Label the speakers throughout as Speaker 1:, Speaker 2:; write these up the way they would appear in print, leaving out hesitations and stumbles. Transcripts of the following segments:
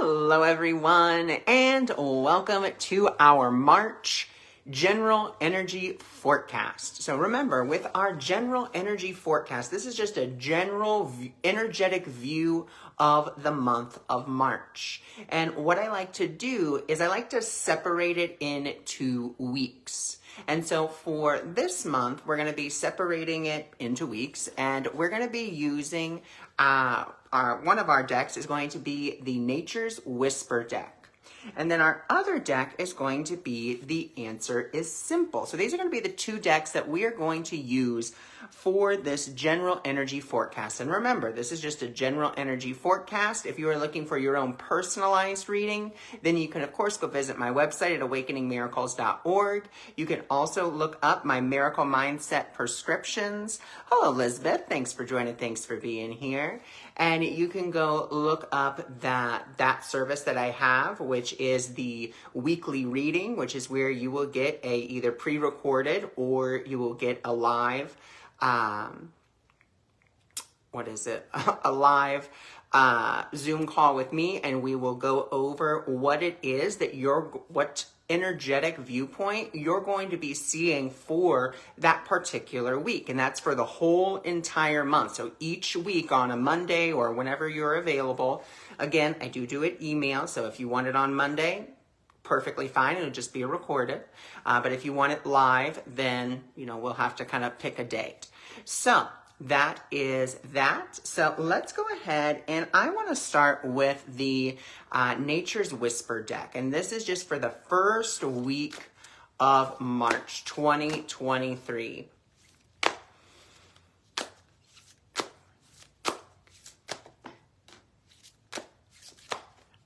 Speaker 1: Hello everyone, and welcome to our March general energy forecast. So remember, with our general energy forecast, this is just a general energetic view of the month of March. And what I like to do is I like to separate it into weeks. And so for this month, we're going to be separating it into weeks, and we're going to be using one of our decks is going to be the Nature's Whisper deck. And then our other deck is going to be the Answer is Simple. So these are going to be the two decks that we are going to use for this general energy forecast. And remember, this is just a general energy forecast. If you are looking for your own personalized reading, then you can, of course, go visit my website at awakeningmiracles.org. You can also look up my Miracle Mindset prescriptions. Hello, Elizabeth. Thanks for joining. Thanks for being here. And you can go look up that service that I have, which is the weekly reading, which is where you will get a either pre-recorded or you will get a live, a live Zoom call with me, and we will go over what it is that what energetic viewpoint you're going to be seeing for that particular week. And that's for the whole entire month. So each week on a Monday or whenever you're available, again, I do it email. So if you want it on Monday, perfectly fine. It'll just be recorded. But if you want it live, then, we'll have to kind of pick a date. So that is that. So let's go ahead, and I want to start with the Nature's Whisper deck. And this is just for the first week of March 2023.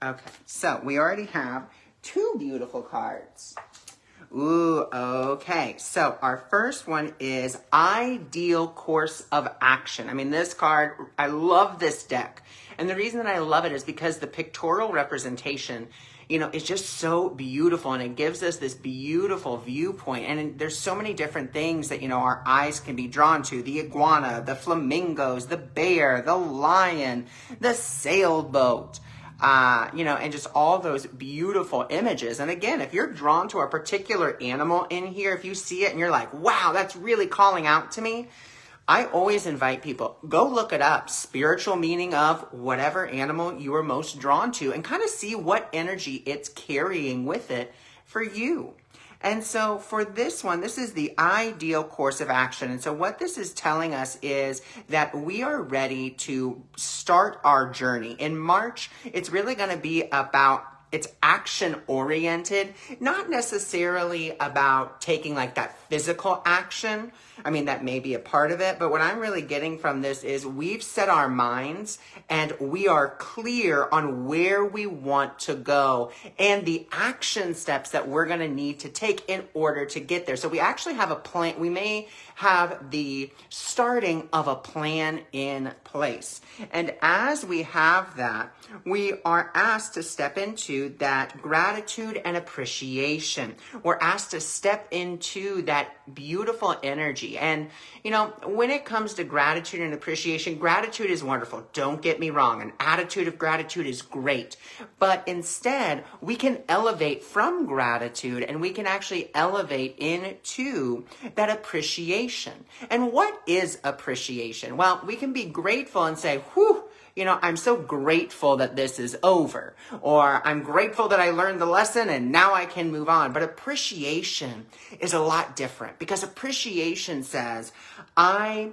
Speaker 1: Okay, so we already have two beautiful cards. Ooh, okay. So our first one is Ideal Course of Action. I mean, this card, I love this deck. And the reason that I love it is because the pictorial representation, is just so beautiful, and it gives us this beautiful viewpoint. And there's so many different things that, our eyes can be drawn to. The iguana, the flamingos, the bear, the lion, the sailboat. And just all those beautiful images. And again, if you're drawn to a particular animal in here, if you see it and you're like, wow, that's really calling out to me, I always invite people, go look it up, spiritual meaning of whatever animal you are most drawn to, and kind of see what energy it's carrying with it for you. And so for this one, this is the Ideal Course of Action. And so what this is telling us is that we are ready to start our journey. In March, it's really going to be about, it's action oriented, not necessarily about taking like that physical action. I mean, that may be a part of it, but what I'm really getting from this is we've set our minds and we are clear on where we want to go and the action steps that we're going to need to take in order to get there. So we actually have a plan. We may have the starting of a plan in place. And as we have that, we are asked to step into that gratitude and appreciation. We're asked to step into that beautiful energy. And, when it comes to gratitude and appreciation, gratitude is wonderful. Don't get me wrong. An attitude of gratitude is great. But instead, we can elevate from gratitude and we can actually elevate into that appreciation. And what is appreciation? Well, we can be grateful and say, whew, I'm so grateful that this is over, or I'm grateful that I learned the lesson and now I can move on. But appreciation is a lot different, because appreciation says, I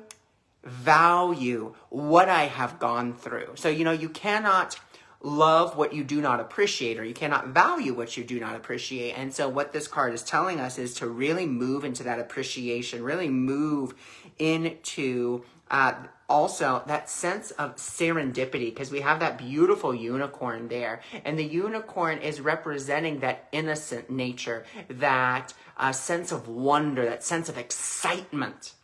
Speaker 1: value what I have gone through. So, you cannot love what you do not appreciate, or you cannot value what you do not appreciate. And so what this card is telling us is to really move into that appreciation, really move into also that sense of serendipity, because we have that beautiful unicorn there. And the unicorn is representing that innocent nature, that sense of wonder, that sense of excitement,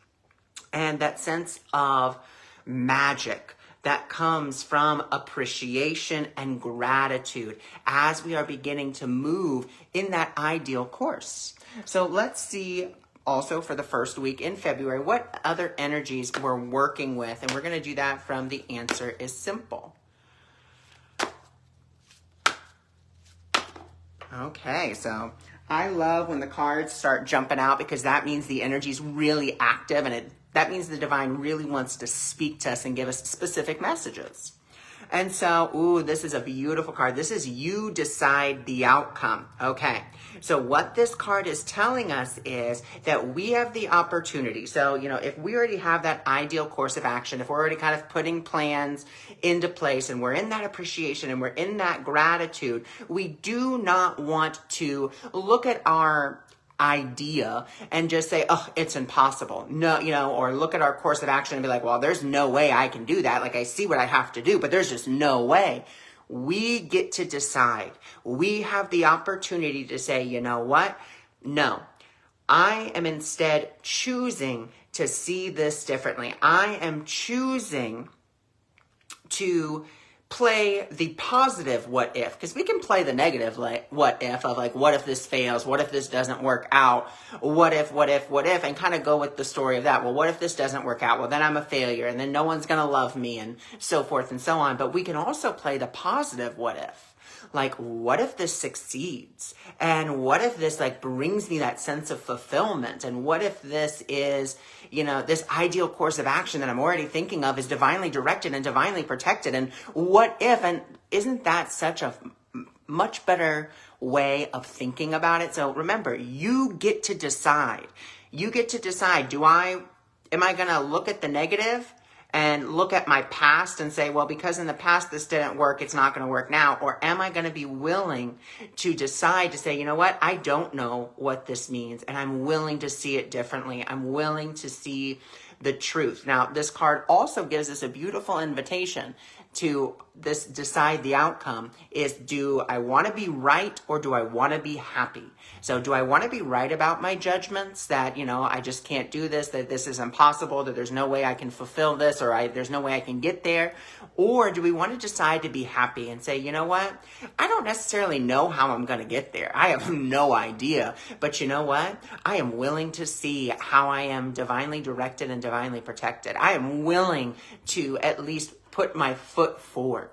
Speaker 1: and that sense of magic that comes from appreciation and gratitude as we are beginning to move in that ideal course. So let's see also for the first week in February what other energies we're working with. And we're going to do that from the Answer is Simple. Okay, so I love when the cards start jumping out because that means the energy is really active and that means the divine really wants to speak to us and give us specific messages. And so, ooh, this is a beautiful card. This is you decide the outcome. Okay. So what this card is telling us is that we have the opportunity. So, if we already have that ideal course of action, if we're already kind of putting plans into place and we're in that appreciation and we're in that gratitude, we do not want to look at our idea and just say, oh, it's impossible. No, or look at our course of action and be like, well, there's no way I can do that. Like, I see what I have to do, but there's just no way. We get to decide. We have the opportunity to say, you know what? No, I am instead choosing to see this differently. I am choosing to play the positive what if, because we can play the negative what if of like, what if this fails? What if this doesn't work out? What if, and kind of go with the story of that. Well, what if this doesn't work out? Well, then I'm a failure and then no one's going to love me and so forth and so on. But we can also play the positive what if. Like, what if this succeeds? And what if this brings me that sense of fulfillment? And what if this is, this ideal course of action that I'm already thinking of is divinely directed and divinely protected? And what if, and isn't that such a much better way of thinking about it? So remember, you get to decide. You get to decide, am I going to look at the negative and look at my past and say, well, because in the past this didn't work, it's not going to work now? Or am I going to be willing to decide to say, you know what, I don't know what this means, and I'm willing to see it differently. I'm willing to see the truth. Now, this card also gives us a beautiful invitation to this decide the outcome is, do I want to be right or do I want to be happy? So do I want to be right about my judgments that, I just can't do this, that this is impossible, that there's no way I can fulfill this, or there's no way I can get there? Or do we want to decide to be happy and say, you know what? I don't necessarily know how I'm going to get there. I have no idea. But you know what? I am willing to see how I am divinely directed and divinely protected. I am willing to at least put my foot forward.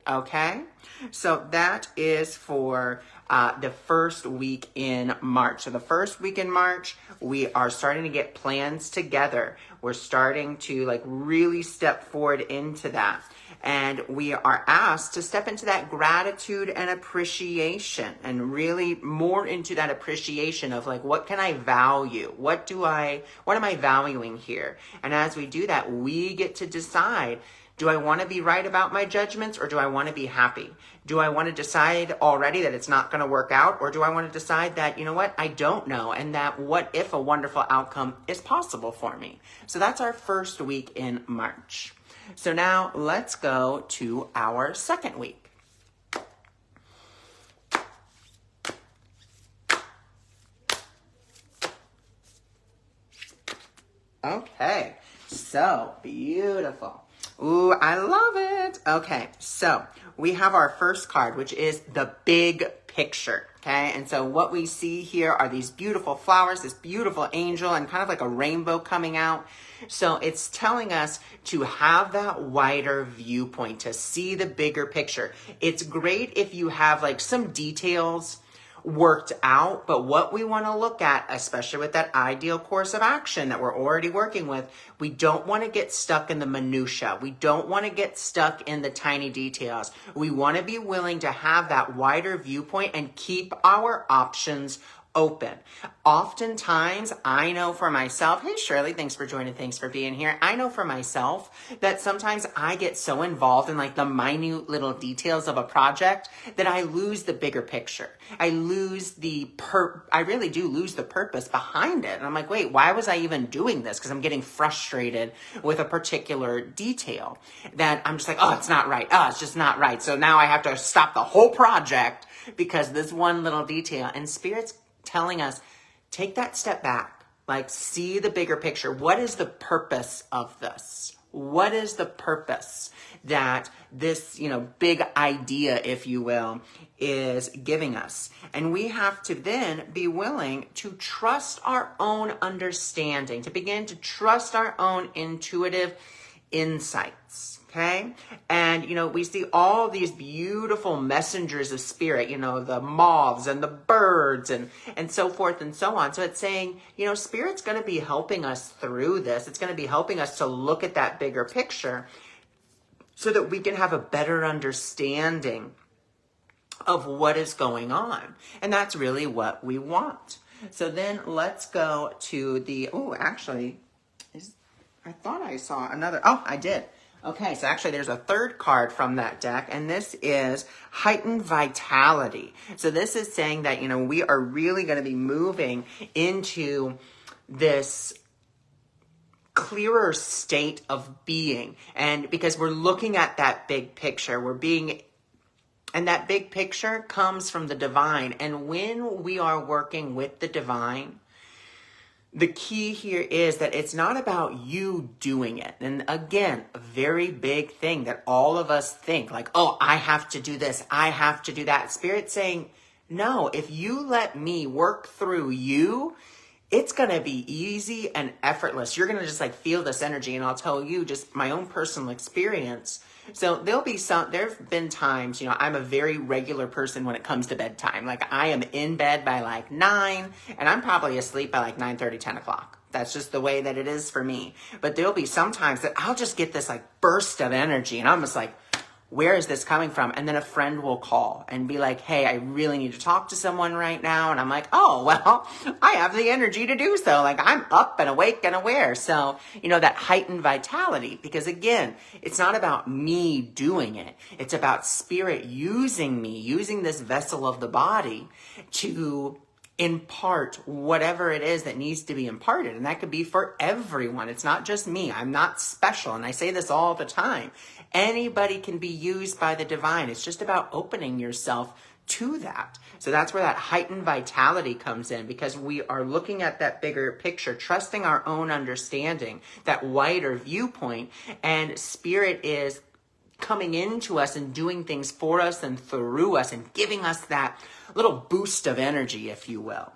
Speaker 1: Okay? So that is for the first week in March. So the first week in March, we are starting to get plans together. We're starting to really step forward into that. And we are asked to step into that gratitude and appreciation, and really more into that appreciation of what can I value? What am I valuing here? And as we do that, we get to decide, do I want to be right about my judgments or do I want to be happy? Do I want to decide already that it's not going to work out, or do I want to decide that, you know what, I don't know, and that what if a wonderful outcome is possible for me? So that's our first week in March. So now let's go to our second week. Okay, so beautiful. Ooh, I love it. Okay, so we have our first card, which is the big picture. Okay, and so what we see here are these beautiful flowers, this beautiful angel, and kind of like a rainbow coming out. So it's telling us to have that wider viewpoint, to see the bigger picture. It's great if you have some details worked out, but what we want to look at, especially with that ideal course of action that we're already working with, we don't want to get stuck in the minutia. We don't want to get stuck in the tiny details. We want to be willing to have that wider viewpoint and keep our options open. Oftentimes, I know for myself, hey Shirley, thanks for joining, thanks for being here. I know for myself that sometimes I get so involved in the minute little details of a project that I lose the bigger picture. I lose I really do lose the purpose behind it. And I'm like, wait, why was I even doing this? Because I'm getting frustrated with a particular detail that I'm just like, oh, it's not right. Oh, it's just not right. So now I have to stop the whole project because this one little detail. And Spirit's telling us, take that step back, see the bigger picture. What is the purpose of this? What is the purpose that this, big idea, if you will, is giving us? And we have to then be willing to trust our own understanding, to begin to trust our own intuitive insights. Okay. And, we see all these beautiful messengers of spirit, the moths and the birds and so forth and so on. So it's saying, spirit's going to be helping us through this. It's going to be helping us to look at that bigger picture so that we can have a better understanding of what is going on. And that's really what we want. So then let's go to I thought I saw another. Oh, I did. Okay, so actually there's a third card from that deck, and this is heightened vitality. So this is saying that, we are really going to be moving into this clearer state of being. And because we're looking at that big picture, and that big picture comes from the divine. And when we are working with the divine, the key here is that it's not about you doing it. And again, a very big thing that all of us think, like, oh, I have to do this, I have to do that. Spirit's saying, no, if you let me work through you, it's going to be easy and effortless. You're going to just feel this energy. And I'll tell you just my own personal experience. So there've been times, I'm a very regular person when it comes to bedtime. I am in bed by 9 and I'm probably asleep by 9:30, 10 o'clock. That's just the way that it is for me. But there'll be some times that I'll just get this burst of energy and I'm just where is this coming from? And then a friend will call and be like, hey, I really need to talk to someone right now. And I'm like, oh, well, I have the energy to do so. I'm up and awake and aware. So, that heightened vitality, because again, it's not about me doing it. It's about spirit using me, using this vessel of the body to impart whatever it is that needs to be imparted. And that could be for everyone. It's not just me. I'm not special. And I say this all the time. Anybody can be used by the divine. It's just about opening yourself to that. So that's where that heightened vitality comes in, because we are looking at that bigger picture, trusting our own understanding, that wider viewpoint, and spirit is coming into us and doing things for us and through us and giving us that little boost of energy, if you will.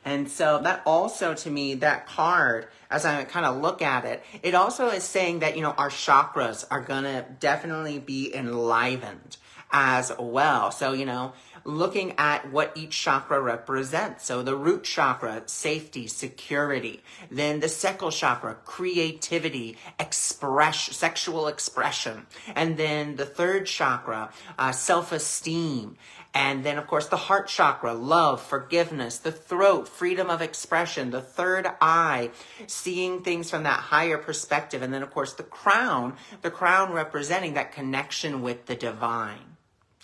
Speaker 1: And so that also, to me, that card, as I kind of look at it, it also is saying that, our chakras are going to definitely be enlivened as well. So, looking at what each chakra represents. So the root chakra, safety, security. Then the sacral chakra, creativity, sexual expression. And then the third chakra, self-esteem. And then, of course, the heart chakra, love, forgiveness. The throat, freedom of expression. The third eye, seeing things from that higher perspective. And then, of course, the crown representing that connection with the divine.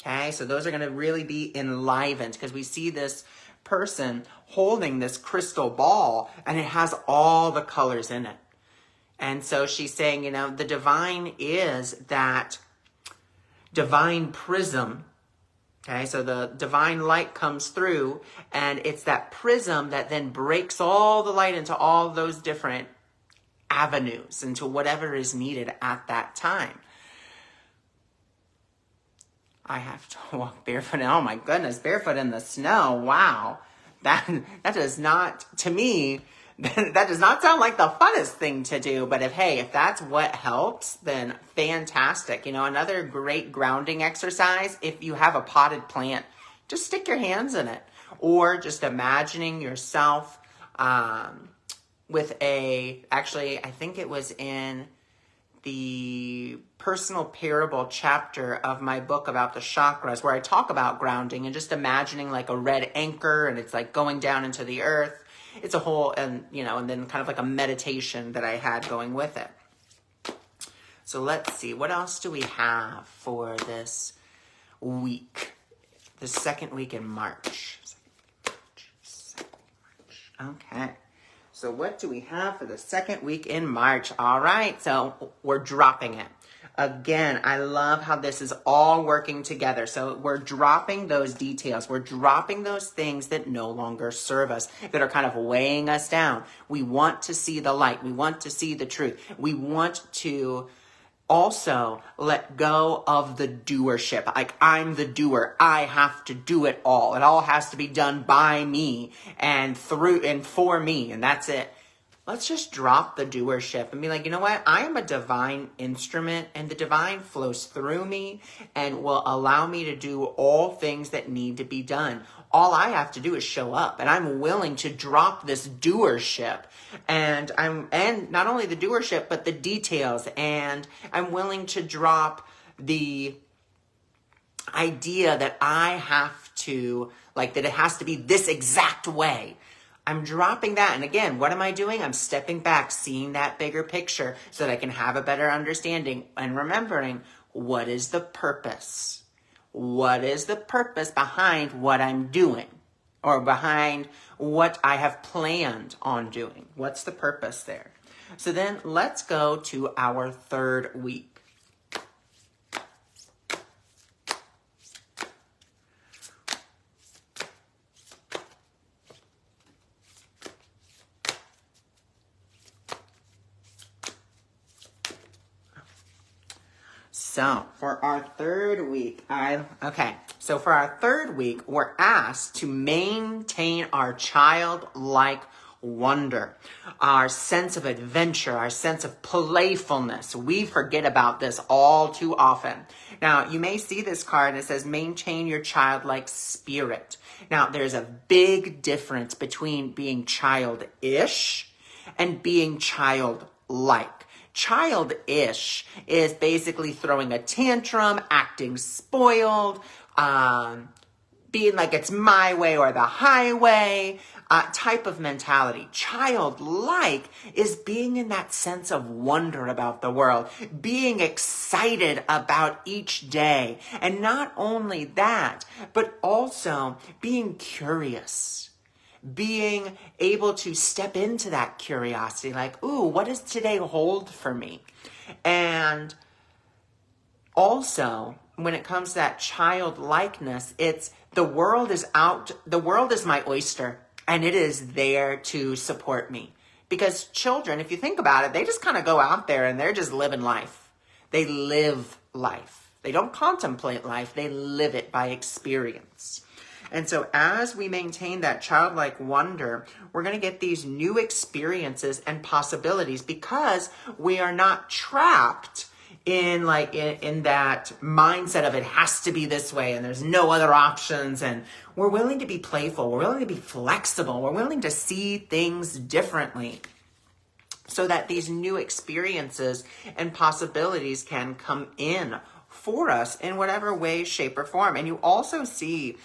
Speaker 1: Okay, so those are going to really be enlivened, because we see this person holding this crystal ball and it has all the colors in it. And so she's saying, the divine is that divine prism. Okay, so the divine light comes through, and it's that prism that then breaks all the light into all those different avenues, into whatever is needed at that time. I have to walk barefoot. Oh my goodness, barefoot in the snow. Wow. That does not, to me, that does not sound like the funnest thing to do. But if that's what helps, then fantastic. Another great grounding exercise, if you have a potted plant, just stick your hands in it. Or just imagining yourself with actually, I think it was in the personal parable chapter of my book about the chakras, where I talk about grounding and just imagining a red anchor, and it's going down into the earth. It's a whole, and then kind of a meditation that I had going with it. So let's see, what else do we have for this week? The second week in March. Okay. So what do we have for the second week in March? All right, so we're dropping it. Again, I love how this is all working together. So we're dropping those details. We're dropping those things that no longer serve us, that are kind of weighing us down. We want to see the light. We want to see the truth. We want to also let go of the doership. I'm the doer. I have to do it all. It all has to be done by me and through and for me, and that's it. let's just drop the doership and be like, you know what? I am a divine instrument, and the divine flows through me and will allow me to do all things that need to be done. All I have to do is show up, and I'm willing to drop this doership, and not only the doership, but the details, and I'm willing to drop the idea that I have to, like, that it has to be this exact way. I'm dropping that. And again, what am I doing? I'm stepping back, seeing that bigger picture so that I can have a better understanding and remembering, what is the purpose? What is the purpose behind what I'm doing, or behind what I have planned on doing? What's the purpose there? So then let's go to our third week. So for our third week, we're asked to maintain our childlike wonder, our sense of adventure, our sense of playfulness. We forget about this all too often. Now, you may see this card and it says, maintain your childlike spirit. Now, there's a big difference between being childish and being childlike. Childish is basically throwing a tantrum, acting spoiled, being like it's my way or the highway, type of mentality. Childlike is being in that sense of wonder about the world, being excited about each day. And not only that, but also being curious. Being able to step into that curiosity, like, ooh, what does today hold for me? And also, when it comes to that childlikeness, it's the world is my oyster, and it is there to support me. Because children, if you think about it, they just kind of go out there and they're just living life. They live life. They don't contemplate life. They live it by experience. And so as we maintain that childlike wonder, we're going to get these new experiences and possibilities because we are not trapped in that mindset of it has to be this way and there's no other options. And we're willing to be playful. We're willing to be flexible. We're willing to see things differently so that these new experiences and possibilities can come in for us in whatever way, shape, or form. And you also see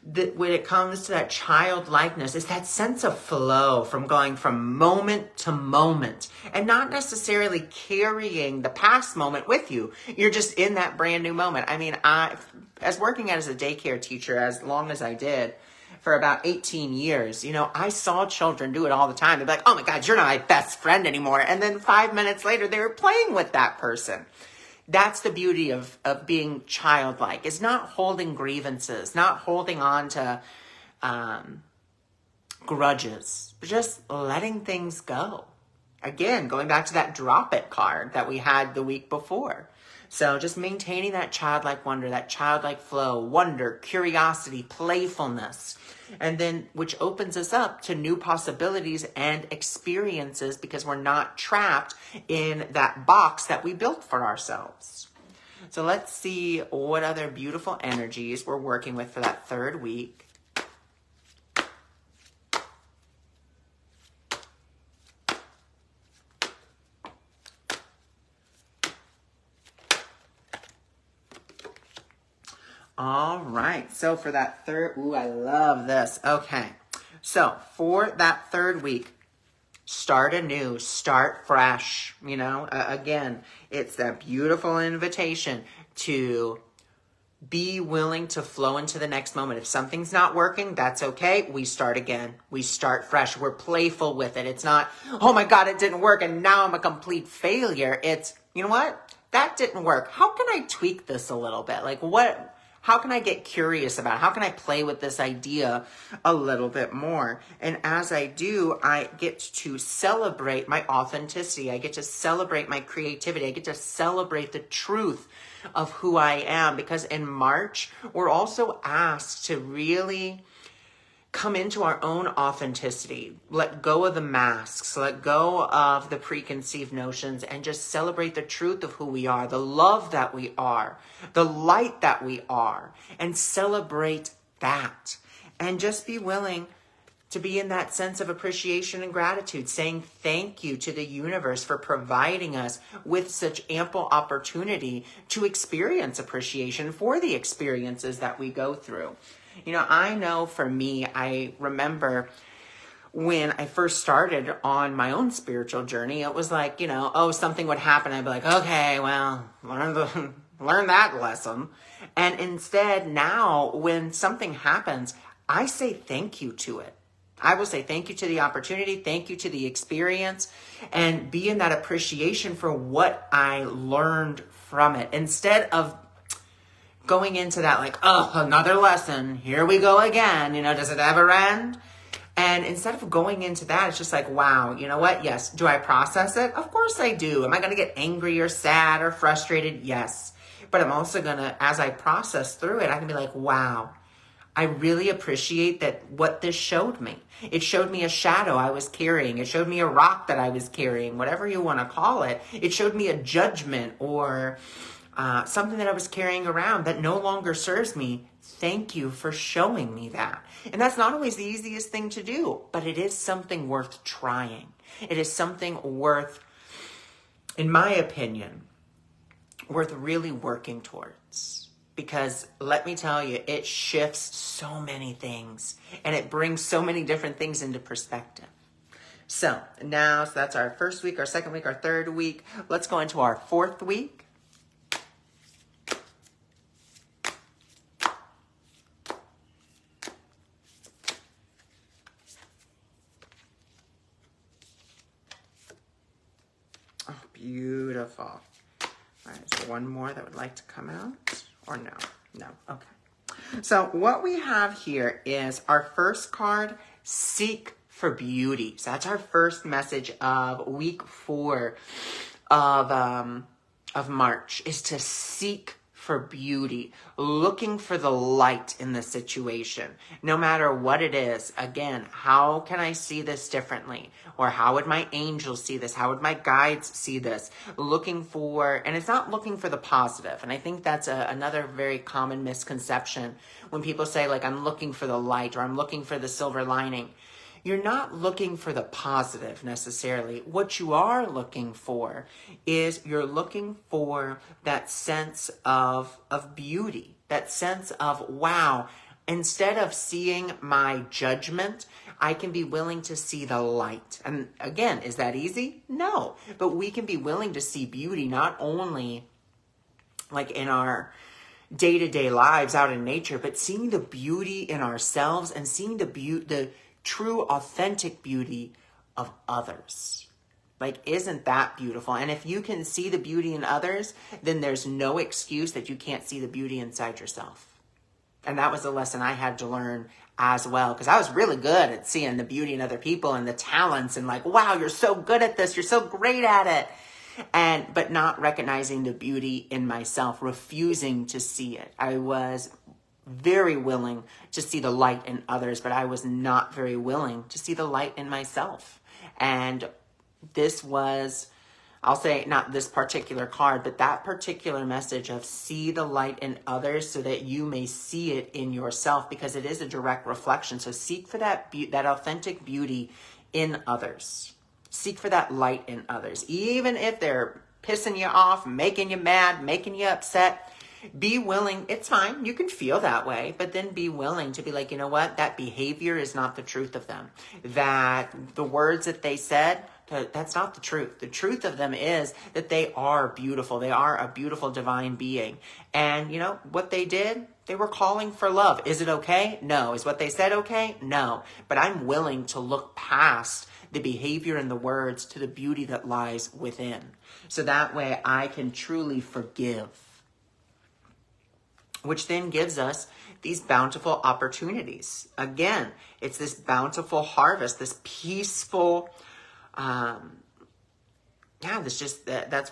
Speaker 1: that when it comes to that childlikeness, is that sense of flow from going from moment to moment and not necessarily carrying the past moment with you. You're just in that brand new moment. I mean, as working as a daycare teacher, as long as I did, for about 18 years, I saw children do it all the time. They'd be like, oh my God, you're not my best friend anymore. And then 5 minutes later, they were playing with that person. That's the beauty of being childlike, is not holding grievances, not holding on to grudges, but just letting things go. Again, going back to that drop it card that we had the week before. So just maintaining that childlike wonder, that childlike flow, wonder, curiosity, playfulness, and then which opens us up to new possibilities and experiences because we're not trapped in that box that we built for ourselves. So let's see what other beautiful energies we're working with for that third week. All right, so for that third, I love this. Okay, so for that third week, start anew, start fresh. Again, it's that beautiful invitation to be willing to flow into the next moment. If something's not working, that's okay. We start again. We start fresh. We're playful with it. It's not, oh my God, it didn't work and now I'm a complete failure. It's, you know what? That didn't work. How can I tweak this a little bit? How can I get curious about it? How can I play with this idea a little bit more? And as I do, I get to celebrate my authenticity. I get to celebrate my creativity. I get to celebrate the truth of who I am. Because in March, we're also asked to really come into our own authenticity, let go of the masks, let go of the preconceived notions, and just celebrate the truth of who we are, the love that we are, the light that we are, and celebrate that. And just be willing to be in that sense of appreciation and gratitude, saying thank you to the universe for providing us with such ample opportunity to experience appreciation for the experiences that we go through. You know, I know for me, I remember when I first started on my own spiritual journey, it was like, you know, oh, something would happen. I'd be like, okay, well, learn that lesson. And instead now, when something happens, I say thank you to it. I will say thank you to the opportunity, thank you to the experience, and be in that appreciation for what I learned from it. Instead of going into that like, oh, another lesson, here we go again, you know, does it ever end? And instead of going into that, it's just like, wow, you know what? Yes. Do I process it? Of course I do. Am I going to get angry or sad or frustrated? Yes. But I'm also going to, as I process through it, I can be like, wow, I really appreciate that what this showed me. It showed me a shadow I was carrying. It showed me a rock that I was carrying, whatever you want to call it. It showed me a judgment or something that I was carrying around that no longer serves me. Thank you for showing me that. And that's not always the easiest thing to do, but it is something worth trying. It is something worth, in my opinion, worth really working towards. Because let me tell you, it shifts so many things and it brings so many different things into perspective. So that's our first week, our second week, our third week. Let's go into our fourth week. Oh, beautiful. All right, is there one more that would like to come out? Or no? No. Okay. So what we have here is our first card, Seek for Beauty. So that's our first message of week 4 of March, is to seek for beauty, looking for the light in the situation, no matter what it is. Again, how can I see this differently? Or how would my angels see this? How would my guides see this? Looking for, and it's not looking for the positive. And I think that's another very common misconception when people say, like, I'm looking for the light or I'm looking for the silver lining. You're not looking for the positive necessarily. What you are looking for is you're looking for that sense of beauty, that sense of, wow, instead of seeing my judgment, I can be willing to see the light. And again, is that easy? No. But we can be willing to see beauty not only like in our day-to-day lives out in nature, but seeing the beauty in ourselves and seeing the true, authentic beauty of others. Like, isn't that beautiful? And if you can see the beauty in others, then there's no excuse that you can't see the beauty inside yourself. And that was a lesson I had to learn as well, because I was really good at seeing the beauty in other people and the talents and like, wow, you're so good at this. You're so great at it. But not recognizing the beauty in myself, refusing to see it. I was very willing to see the light in others, but I was not very willing to see the light in myself. And this was, I'll say not this particular card, but that particular message of see the light in others so that you may see it in yourself, because it is a direct reflection. So seek for that authentic beauty in others. Seek for that light in others. Even if they're pissing you off, making you mad, making you upset, be willing. It's fine. You can feel that way, but then be willing to be like, you know what? That behavior is not the truth of them. That the words that they said, that's not the truth. The truth of them is that they are beautiful. They are a beautiful divine being. And you know what they did? They were calling for love. Is it okay? No. Is what they said okay? No. But I'm willing to look past the behavior and the words to the beauty that lies within. So that way I can truly forgive, which then gives us these bountiful opportunities. Again, it's this bountiful harvest, this peaceful, that's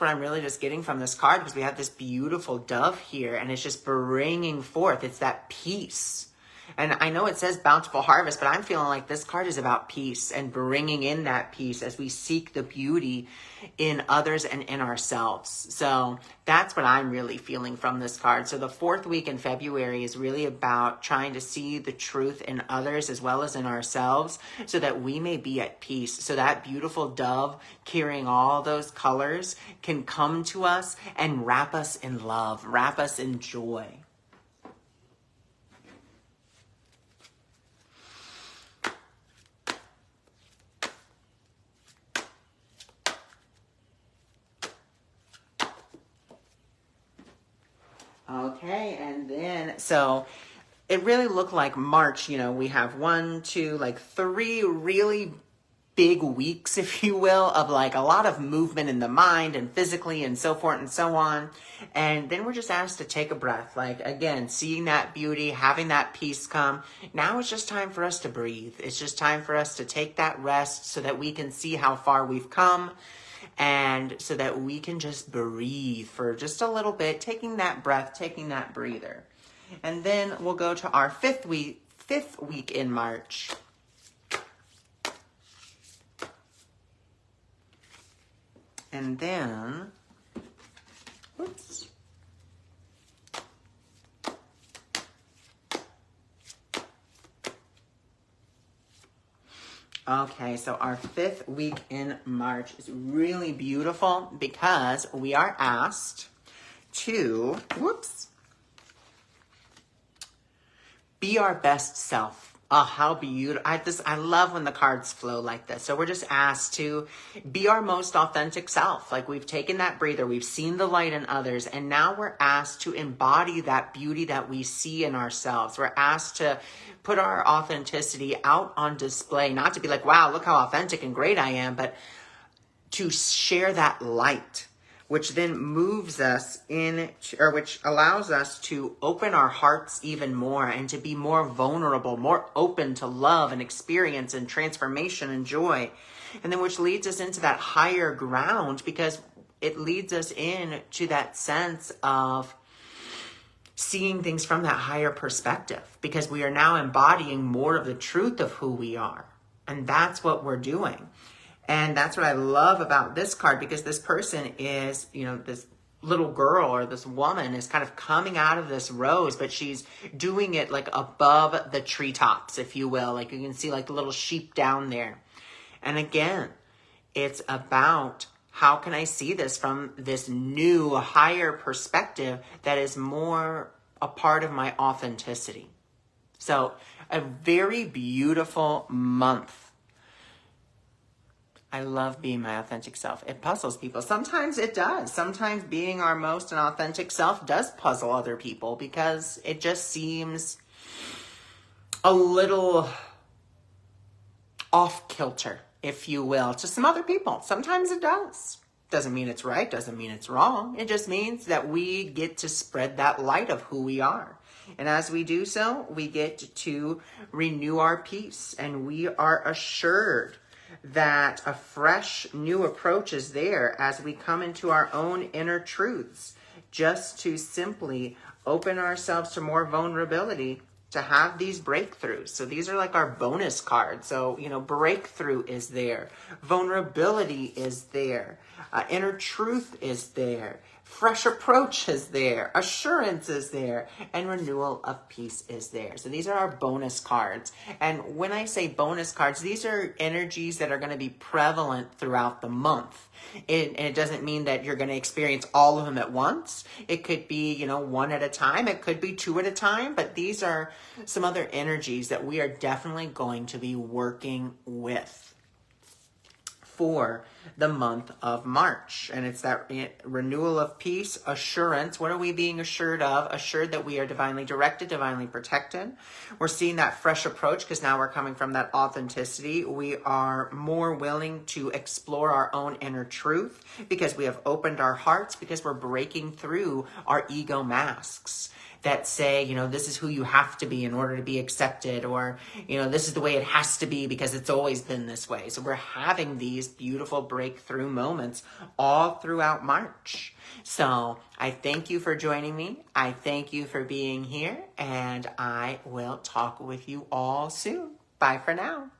Speaker 1: what I'm really just getting from this card, because we have this beautiful dove here and it's just bringing forth, it's that peace. And I know it says bountiful harvest, but I'm feeling like this card is about peace and bringing in that peace as we seek the beauty in others and in ourselves. So that's what I'm really feeling from this card. So the 4th week in February is really about trying to see the truth in others as well as in ourselves so that we may be at peace. So that beautiful dove carrying all those colors can come to us and wrap us in love, wrap us in joy. Okay, and then, so it really looked like March, you know, we have 1, 2, like 3 really big weeks, if you will, of like a lot of movement in the mind and physically and so forth and so on. And then we're just asked to take a breath, like again, seeing that beauty, having that peace come. Now it's just time for us to breathe. It's just time for us to take that rest so that we can see how far we've come. And so that we can just breathe for just a little bit, taking that breath, taking that breather. And then we'll go to our fifth week in March. And then, whoops. Okay, so our 5th week in March is really beautiful because we are asked to, be our best self. Oh, how beautiful. I love when the cards flow like this. So we're just asked to be our most authentic self. Like we've taken that breather, we've seen the light in others, and now we're asked to embody that beauty that we see in ourselves. We're asked to put our authenticity out on display, not to be like, wow, look how authentic and great I am, but to share that light, which then moves us in, or which allows us to open our hearts even more and to be more vulnerable, more open to love and experience and transformation and joy. And then which leads us into that higher ground because it leads us in to that sense of seeing things from that higher perspective because we are now embodying more of the truth of who we are. And that's what we're doing. And that's what I love about this card because this person is, you know, this little girl or this woman is kind of coming out of this rose, but she's doing it like above the treetops, if you will. Like you can see like the little sheep down there. And again, it's about how can I see this from this new, higher perspective that is more a part of my authenticity. So a very beautiful month. I love being my authentic self. It puzzles people. Sometimes it does. Sometimes being our most and authentic self does puzzle other people because it just seems a little off kilter, if you will, to some other people. Sometimes it does. Doesn't mean it's right. Doesn't mean it's wrong. It just means that we get to spread that light of who we are. And as we do so, we get to renew our peace and we are assured that a fresh new approach is there as we come into our own inner truths, just to simply open ourselves to more vulnerability to have these breakthroughs. So these are like our bonus cards. So, you know, breakthrough is there. Vulnerability is there. Inner truth is there. Fresh approach is there. Assurance is there. And renewal of peace is there. So these are our bonus cards. And when I say bonus cards, these are energies that are going to be prevalent throughout the month. And it doesn't mean that you're going to experience all of them at once. It could be, you know, one at a time. It could be two at a time. But these are some other energies that we are definitely going to be working with for the month of March. And it's that renewal of peace, assurance. What are we being assured of? Assured that we are divinely directed, divinely protected. We're seeing that fresh approach because now we're coming from that authenticity. We are more willing to explore our own inner truth because we have opened our hearts, because we're breaking through our ego masks that say, you know, this is who you have to be in order to be accepted, or, you know, this is the way it has to be because it's always been this way. So we're having these beautiful breakthrough moments all throughout March. So I thank you for joining me. I thank you for being here, and I will talk with you all soon. Bye for now.